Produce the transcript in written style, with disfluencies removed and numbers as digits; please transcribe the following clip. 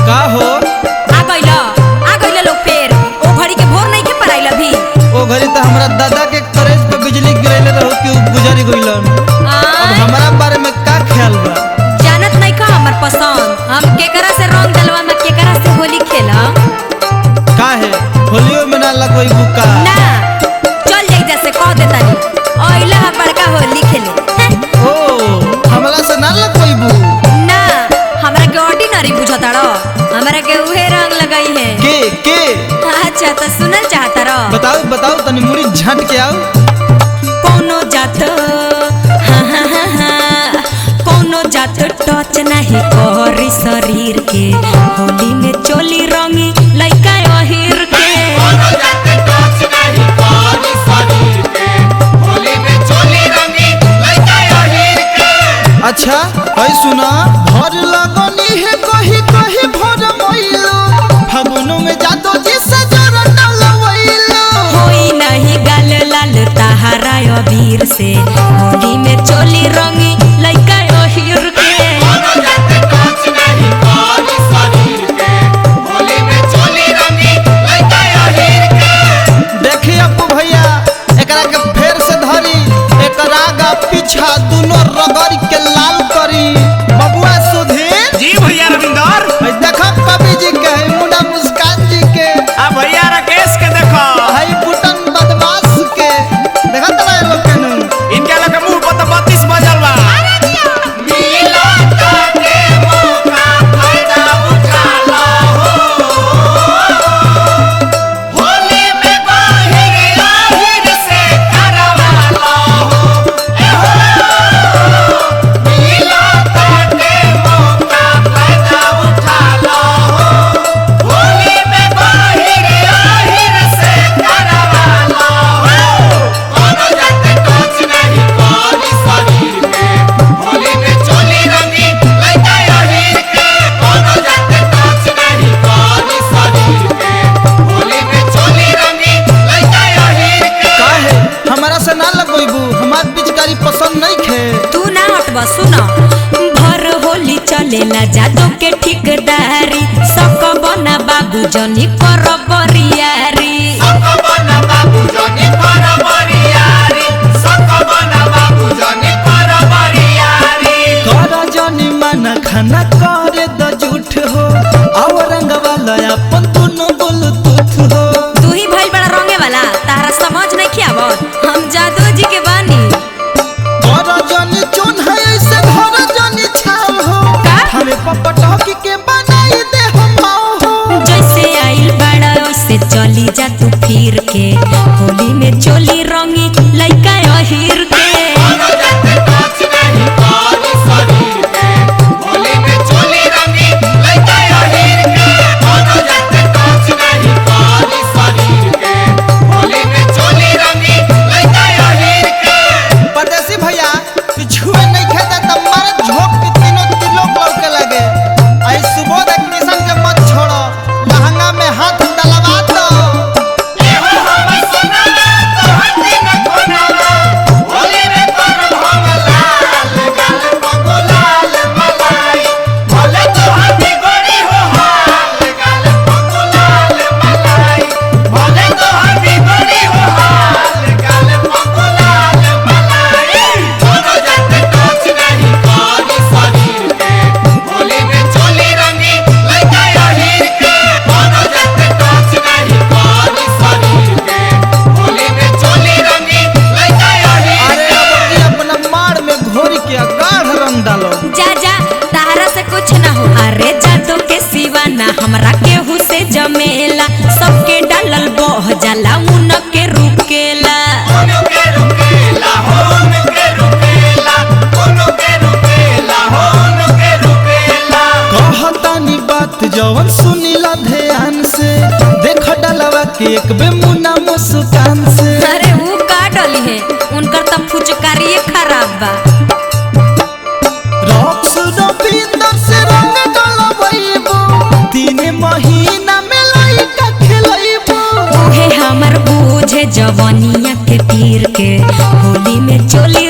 का हो आ गइला लोग फेर ओ घड़ी के भोर नहीं के पराइल अभी। ओ घड़ी तो हमरा दादा के करेज पे बिजली गिरैले रहो कि गुजरी गइलन। अब हमारा बारे में का ख्याल बा? जानत नहीं का हमर पसंद, हम केकरा से रंग डलवा में केकरा से होली खेला। काहे होलियो में ना लगोई बुका? ना चल जाई जैसे कह देतानी ओइला बड़का होली खेले। ओ हमरा से ना लगोई बु? ना हमरा के ऑर्डिनरी बुझताड़ो, हमरा के उहे रंग लगाई है। के अच्छा तो सुनल चाहता रो? बताओ तनी मुड़ी झट के आओ। कोनो जात कोनो जात टच नहीं करी शरीर के, होली में चोली रंगी लइका अहिर के। कोनो जात टच नहीं करी शरीर के, होली में चोली रंगी लइका अहिर के। अच्छा भाई सुना, भर लगनी है कही कही भर मइलो, फागुनो में जादो जी से जरा डलवइलो। होई नहीं गाल लाल तहारा अबीर से, होली में चोली रंगी लइका अहिर के। कोनो जात टच नहीं करी शरीर के, होली में चोली रंगी लइका अहिर के। देखिए अपू भैया, एकरा के फेर से धरी, एकरा आगा पीछा दोनों रगड़ के लाल करी। बबुआ सुधीर जी भैया रविंदर। देखा कवि जी के है, मुन्ना मुस्कान जी के, आ भैया राकेश के देखो, भाई बुटन बदमाश के देखा तो लोग के नु इनके लगे मुंह पर तो 32 बजल बा। मिलो ताके मौका फायदा उठा लो होली में बाहिर आहिर से करवा लो। मिलो ताके मौका फायदा उठा लो होली में बाहिर आहिर से करवा लो। कोनो जात टच नहीं करी शरीर के, होली में चोली रंगी लइका अहिर के। कोनो जात टच नहीं करी शरीर के, होली में चोली रंगी लइका अहिर के। काहे हमारा से ना लगोई बु? हमार पिचकारी पसंद नहीं खे। तू ना हटबा सुनो, भर होली चलेला जादो के ठिकदारी, सक बना बाबू जनी कर बरियारी। सकबना बाबू जनी कर बरियारी, सकबना बाबू जनी कर बरियारी। कर जनी माना खाना करे द झूठ हो, औरंग वाला अपन दोनों ब्लूटूथ हो। तू ही भइल बड़ा रंगे वाला, तारा समझ नहीं खियावत, हम जादू जी के बानी। कर जनी चुन है ऐसे घर जनी छाव हो, का? हमें पपटकी के बनाई दे हम हो। जैसे आइल बड़ा वैसे चली जा तू फिर के, होली में चोली रंगी लइका अहिर के। कोनो जात टच नहीं करी शरीर के, होली में चोली रंगी लइका अहिर के। कोनो जात टच नहीं करी शरीर के, होली में चोली रंगी लइका अहिर के। परदेसी भैया पिछुए नहीं खेदा त मारे झोंक के तीनों तिलोक लौके लगे। आई सुबोध मिशन के मत छोड़ो, लहंगा में हाथ डलवा दो। एहो हमर सोनाला तोहती न कोनाला, होली में कर भंग लाल गाल पगुलाल मलाई। भले तोहती गोरी हो हाल गाल पगुलाल मलाई। भले तोहती गोरी हो हाल गाल पगुलाल मलाई। कोनो जात टच नहीं करी शरीर के, होली में चोली रंगी लइका अहिर के। कोनो जात टच नहीं करी शरीर के, होली में चोली रंगी लइका अहिर अरे के। अब की अपना मार में घोरी के गाढ़ रंग डालो। जा जा तारा से कुछ ना हो। अरे जादू के सिवा ना हमरा केहू से जमेला, सबके डालल बह जाला उनके रुकेला। कोनो के रुकेला होन के रुकेला, कोनो के रुकेला होन के रुकेला। कहतानी बात जवन सुनीला ध्यान से, देख डलवा के एक बे मुन्ना मुस्कान से। अरे वो का डली है, उनकर तो फुचकारी खराब बा। रॉक्स रविंदर से रंग डलवइबो, 3 महीना में लइका खेलइबो। उहे हमर बूझे जवनिया के पीर के, होली में चोली